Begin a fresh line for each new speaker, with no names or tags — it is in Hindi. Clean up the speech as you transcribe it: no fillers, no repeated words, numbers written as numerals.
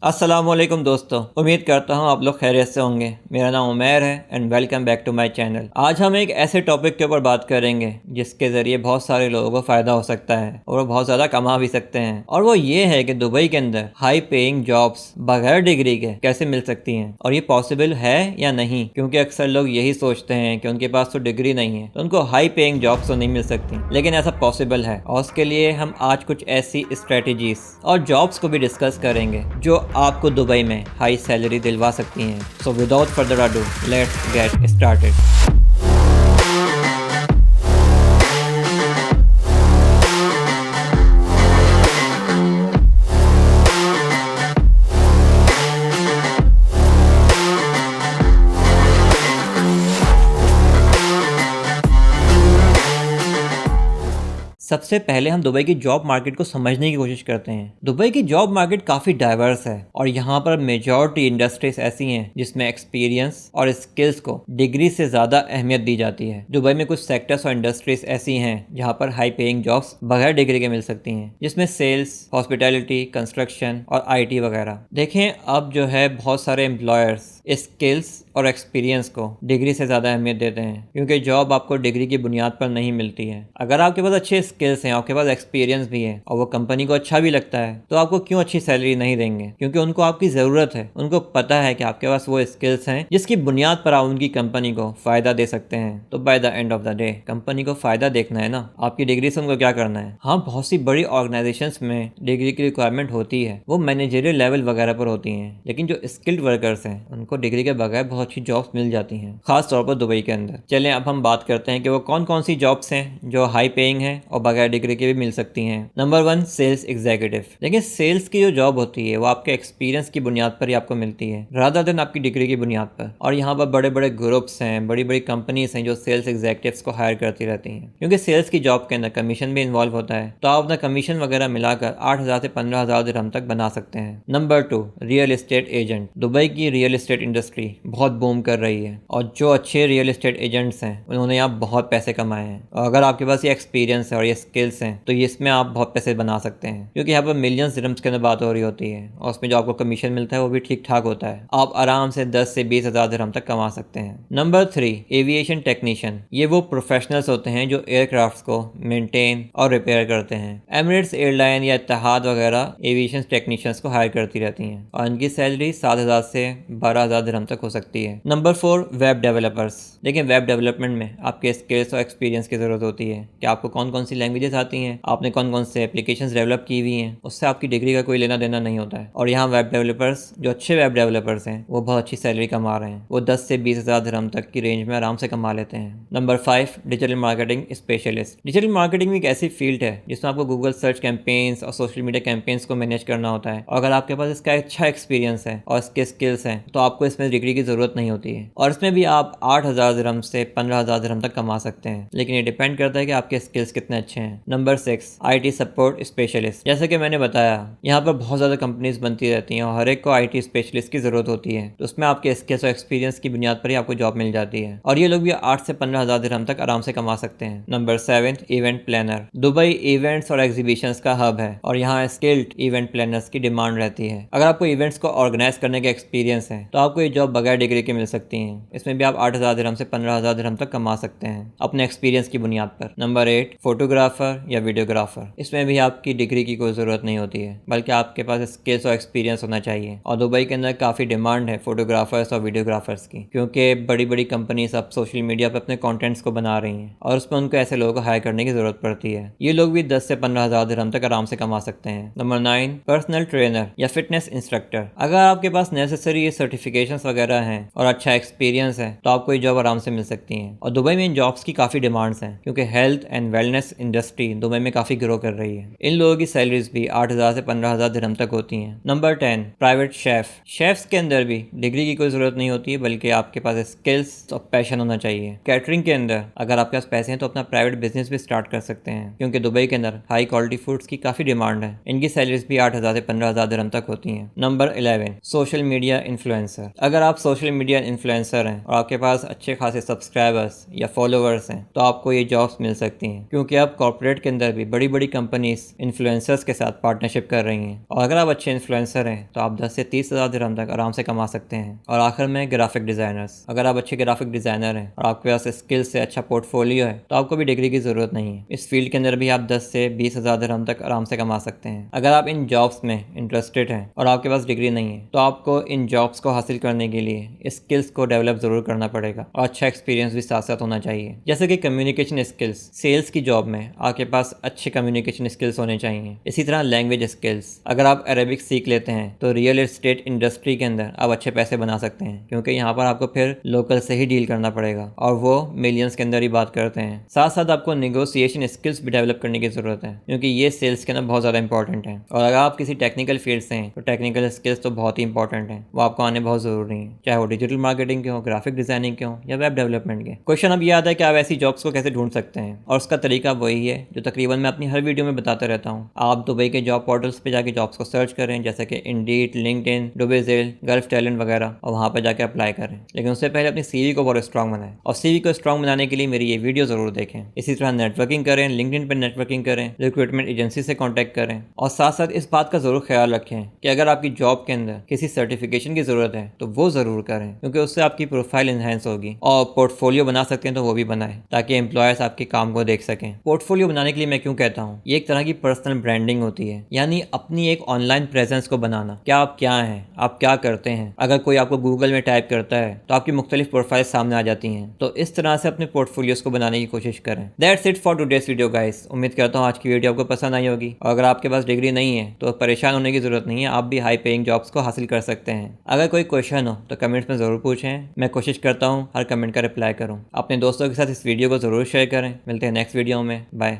अस्सलामुअलैकुम दोस्तों, उम्मीद करता हूँ आप लोग खैरियत से होंगे। मेरा नाम उमैर है and welcome back to my channel. आज हम एक ऐसे टॉपिक के ऊपर बात करेंगे जिसके ज़रिए बहुत सारे लोगों को फ़ायदा हो सकता है और वो बहुत ज़्यादा कमा भी सकते हैं। और वो ये है कि दुबई के अंदर हाई पेइंग जॉब्स बगैर डिग्री के कैसे मिल सकती हैं और ये पॉसिबल है या नहीं, क्योंकि अक्सर लोग यही सोचते हैं कि उनके पास तो डिग्री नहीं है तो उनको हाई पेइंग जॉब्स तो नहीं मिल सकती, लेकिन ऐसा पॉसिबल है। और उसके लिए हम आज कुछ ऐसी स्ट्रेटजीज और जॉब्स को भी डिस्कस करेंगे जो आपको दुबई में हाई सैलरी दिलवा सकती हैं। So without further ado let's get started. सबसे पहले हम दुबई की जॉब मार्केट को समझने की कोशिश करते हैं। दुबई की जॉब मार्केट काफ़ी डाइवर्स है और यहाँ पर मेजॉरिटी इंडस्ट्रीज ऐसी हैं जिसमें एक्सपीरियंस और स्किल्स को डिग्री से ज़्यादा अहमियत दी जाती है। दुबई में कुछ सेक्टर्स और इंडस्ट्रीज ऐसी हैं जहाँ पर हाई पेइंग जॉब्स बगैर डिग्री के मिल सकती हैं, जिसमें सेल्स, हॉस्पिटैलिटी, कंस्ट्रक्शन और IT वगैरह। देखें, अब जो है बहुत सारे एम्प्लॉयर्स स्किल्स और एक्सपीरियंस को डिग्री से ज़्यादा अहमियत देते हैं, क्योंकि जॉब आपको डिग्री की बुनियाद पर नहीं मिलती है। अगर आपके पास अच्छे स्किल्स हैं, आपके पास एक्सपीरियंस भी है और वो कंपनी को अच्छा भी लगता है तो आपको क्यों अच्छी सैलरी नहीं देंगे, क्योंकि उनको आपकी ज़रूरत है। उनको पता है कि आपके पास वो स्किल्स हैं जिसकी बुनियाद पर आप उनकी कंपनी को फ़ायदा दे सकते हैं। तो by the end of the day company को फ़ायदा देखना है ना, आपकी डिग्री से उनको क्या करना है। हाँ, बहुत सी बड़ी ऑर्गेनाइजेशंस में डिग्री की रिक्वायरमेंट होती है, वो मैनेजरियल लेवल वगैरह पर होती हैं, लेकिन जो स्किल्ड वर्कर्स हैं उनको डिग्री के बगैर बहुत अच्छी जॉब्स मिल जाती हैं, खास तौर पर दुबई के अंदर। चलें अब हम बात करते हैं कि वो कौन कौन सी जॉब्स हैं जो हाई पेइंग हैं और बगैर डिग्री के भी मिल सकती हैं। Number 1, sales executive. देखिए, सेल्स की जो जॉब होती है वो आपके एक्सपीरियंस की बुनियाद पर ही आपको मिलती है, रादर देन आपकी डिग्री की बुनियाद पर। और यहाँ पर बड़े बड़े ग्रुप्स हैं, बड़ी बड़ी कंपनीज हैं जो सेल्स एग्जीक्यूटिव्स को हायर करती रहती हैं, क्योंकि सेल्स की जॉब के अंदर कमीशन भी इन्वॉल्व होता है। तो आप अपना कमीशन वगैरह मिलाकर 8,000 से 15,000 दिरहम तक बना सकते हैं। Number 2, real estate agent. Dubai की रियल एस्टेट इंडस्ट्री बहुत बूम कर रही है और जो अच्छे रियल एस्टेट एजेंट्स हैं उन्होंने यहाँ बहुत पैसे कमाए हैं। और अगर आपके पास ये एक्सपीरियंस है और ये स्किल्स हैं तो ये इसमें आप बहुत पैसे बना सकते हैं, क्योंकि यहाँ पर मिलियंस दिरहम्स के अंदर बात हो रही होती है और उसमें जो आपको कमीशन मिलता है वो भी ठीक ठाक होता है। आप आराम से 10 से 20,000 दिरहम तक कमा सकते हैं। Number 3, aviation technician. ये वो प्रोफेशनल्स होते हैं जो एयरक्राफ्ट को मेंटेन और रिपेयर करते हैं। एमिरेट्स एयरलाइन या इत्तेहाद वगैरह एविएशन टेक्नीशियंस को हायर करती रहती हैं और इनकी सैलरी 7,000 से 12,000 दिरहम तक हो सकती है। Number 4, web developers. देखिए, वेब डेवलपमेंट में आपके स्किल्स और एक्सपीरियंस की ज़रूरत होती है कि आपको कौन कौन सी लैंग्वेजेस आती हैं, आपने कौन कौन से एप्लीकेशंस डेवलप की हुई हैं। उससे आपकी डिग्री का कोई लेना देना नहीं होता है। और यहाँ वेब डेवलपर्स, जो अच्छे वेब डेवलपर्स हैं, वो बहुत अच्छी सैलरी कमा रहे हैं। वो 10 से 20,000 दिरहम तक की रेंज में आराम से कमा लेते हैं। Number 5, digital marketing specialist. Digital marketing एक ऐसी फील्ड है जिसमें आपको गूगल सर्च कैंपेन्स और सोशल मीडिया कैंपेन्स को मैनेज करना होता है। और अगर आपके पास इसका अच्छा एक्सपीरियंस है और इसके स्किल्स हैं तो आपको इसमें डिग्री की ज़रूरत नहीं होती है। और इसमें भी आप 8,000 दिरहम से 15,000 दिरहम तक कमा सकते हैं, लेकिन ये डिपेंड करता है कि आपके स्किल्स कितने अच्छे हैं। Number 6, IT support specialist. जैसे कि मैंने बताया, यहाँ पर बहुत ज़्यादा कंपनीज बनती रहती हैं और हर एक को IT स्पेशलिस्ट की ज़रूरत होती है, तो उसमें आपके स्किल्स और एक्सपीरियंस की बुनियाद पर ही आपको जॉब मिल जाती है और ये लोग भी 8 से 15,000 दिरहम तक आराम से कमा सकते हैं। Number 7, event planner. Dubai events और एग्जीबिशंस का हब है और यहाँ स्किल्ड इवेंट प्लानर्स की डिमांड रहती है। अगर आपको इवेंट्स को ऑर्गेनाइज करने का एक्सपीरियंस है तो आपको ये जॉब बगैर डिग्री के मिल सकती है। इसमें भी आप 8,000 दिरहम से 15,000 दिरहम तक कमा सकते हैं अपने एक्सपीरियंस की बुनियाद पर। नंबर 8, फोटोग्राफर या वीडियोग्राफर। इसमें भी आपकी डिग्री की कोई ज़रूरत नहीं होती है, बल्कि आपके पास स्किल्स और एक्सपीरियंस होना चाहिए। और दुबई के अंदर काफ़ी डिमांड है फोटोग्राफर्स और वीडियोग्राफर्स की, क्योंकि बड़ी बड़ी कंपनीज अब सोशल मीडिया पर अपने कॉन्टेंट्स को बना रही हैं और उसमें उनको ऐसे लोगों को हायर करने की ज़रूरत पड़ती है। ये लोग भी 10 से 15,000 दिरहम तक आराम से कमा सकते हैं। नंबर 9, पर्सनल ट्रेनर या फिटनेस इंस्ट्रक्टर। अगर आपके पास नेसेसरी ये सर्टिफिकेशंस वगैरह हैं और अच्छा एक्सपीरियंस है तो आपको ये जॉब आराम से मिल सकती हैं। और दुबई में इन जॉब्स की काफ़ी डिमांड्स हैं, क्योंकि health and wellness industry Dubai में काफ़ी ग्रो कर रही है। इन लोगों की सैलरीज भी 8,000 से 15,000 दिरहम तक होती हैं। Number 10, private chef. शेफ्स के अंदर भी डिग्री की कोई ज़रूरत नहीं होती है, बल्कि आपके पास स्किल्स और पैशन होना चाहिए। कैटरिंग के अंदर अगर आपके पास पैसे हैं तो अपना प्राइवेट बिजनेस भी स्टार्ट कर सकते हैं, क्योंकि दुबई के अंदर हाई क्वालिटी फूड्स की काफ़ी डिमांड है। इनकी सैलरीज भी 8,000 से 15,000 दिरहम तक होती हैं। Number 11, social media influencer. Influencer. अगर आप सोशल मीडिया इन्फ्लुएंसर हैं और आपके पास अच्छे खासे सब्सक्राइबर्स या फॉलोअर्स हैं तो आपको ये जॉब्स मिल सकती हैं, क्योंकि अब कॉर्पोरेट के अंदर भी बड़ी बड़ी कंपनीज इन्फ्लुएंसर्स के साथ पार्टनरशिप कर रही हैं। और अगर आप अच्छे इन्फ्लुएंसर हैं तो आप 10 से 30 हज़ार दिरहम तक आराम से कमा सकते हैं। और आखिर में ग्राफिक डिज़ाइनर्स, अगर आप अच्छे ग्राफिक डिज़ाइनर हैं और आपके पास स्किल्स से अच्छा पोर्टफोलियो है तो आपको भी डिग्री की ज़रूरत नहीं है। इस फील्ड के अंदर भी आप 10 से 20 हज़ार दिरहम तक आराम से कमा सकते हैं। अगर आप इन जॉब्स में इंटरेस्टेड हैं और आपके पास डिग्री नहीं है तो आपको इन जॉब्स को हासिल करने के लिए स्किल्स को डेवलप ज़रूर करना पड़ेगा और अच्छा एक्सपीरियंस भी साथ साथ होना चाहिए। जैसे कि कम्युनिकेशन स्किल्स, सेल्स की जॉब में आपके पास अच्छे कम्युनिकेशन स्किल्स होने चाहिए। इसी तरह लैंग्वेज स्किल्स, अगर आप अरेबिक सीख लेते हैं तो रियल एस्टेट इंडस्ट्री के अंदर आप अच्छे पैसे बना सकते हैं, क्योंकि यहाँ पर आपको फिर लोकल से ही डील करना पड़ेगा और वो मिलियंस के अंदर ही बात करते हैं। साथ साथ आपको नेगोशिएशन स्किल्स भी डेवलप करने की जरूरत है, क्योंकि ये सेल्स के अंदर बहुत ज़्यादा इंपॉर्टेंट है। और अगर आप किसी टेक्निकल फील्ड से हैं तो टेक्निकल स्किल्स तो बहुत ही इंपॉर्टेंट है, वो आपको आने बहुत ज़रूरी है, चाहे वो डिजिटल मार्केटिंग के हो, ग्राफिक डिजाइनिंग के हो या वेब डेवलपमेंट के। क्वेश्चन अब ये आता है कि आप ऐसी जॉब्स को कैसे ढूंढ सकते हैं, और उसका तरीका वही है जो तकरीबन मैं अपनी हर वीडियो में बताता रहता हूँ। आप दुबई के जॉब पोर्टल्स पे जाके जॉब्स को सर्च करें, जैसे कि इंडीड, लिंक्डइन, डुबेजेल, गल्फ टैलेंट वगैरह, और वहाँ पर जाके अप्लाई करें। लेकिन उससे पहले अपनी सीवी को बहुत स्ट्रॉन्ग बनाएं, और सीवी को स्ट्रॉन्ग बनाने के लिए मेरी ये वीडियो जरूर देखें। इसी तरह नेटवर्किंग करें, लिंक्डइन पर नेटवर्किंग करें, रिक्रूटमेंट एजेंसी से कॉन्टैक्ट करें, और साथ साथ इस बात का जरूर ख्याल रखें कि अगर आपकी जॉब के अंदर किसी सर्टिफिकेशन की जरूरत है तो वो जरूर करें, क्योंकि उससे आपकी प्रोफाइल इनहेंस होगी। और पोर्टफोलियो बना सकते हैं तो वो भी बनाएं, ताकि एम्प्लॉयर्स आपके काम को देख सकें। पोर्टफोलियो बनाने के लिए मैं क्यों कहता हूँ, ये एक तरह की पर्सनल ब्रांडिंग होती है, यानी अपनी एक ऑनलाइन प्रेजेंस को बनाना। क्या आप क्या हैं, आप क्या करते हैं। अगर कोई आपको गूगल में टाइप करता है तो आपकी मुख्तलिफ प्रोफाइल सामने आ जाती हैं। तो इस तरह से अपने पोर्टफोलियोज को बनाने की कोशिश करें। That's it for today's video guys. उम्मीद करता हूँ आज की वीडियो आपको पसंद आई होगी। और अगर आपके पास डिग्री नहीं है तो परेशान होने की जरूरत नहीं है, आप भी हाई पेइंग जॉब्स को हासिल कर सकते हैं। अगर कोई क्वेश्चन हो तो कमेंट्स में जरूर पूछें, मैं कोशिश करता हूँ हर कमेंट का रिप्लाई करूँ। अपने दोस्तों के साथ इस वीडियो को जरूर शेयर करें। मिलते हैं नेक्स्ट वीडियो में, बाय।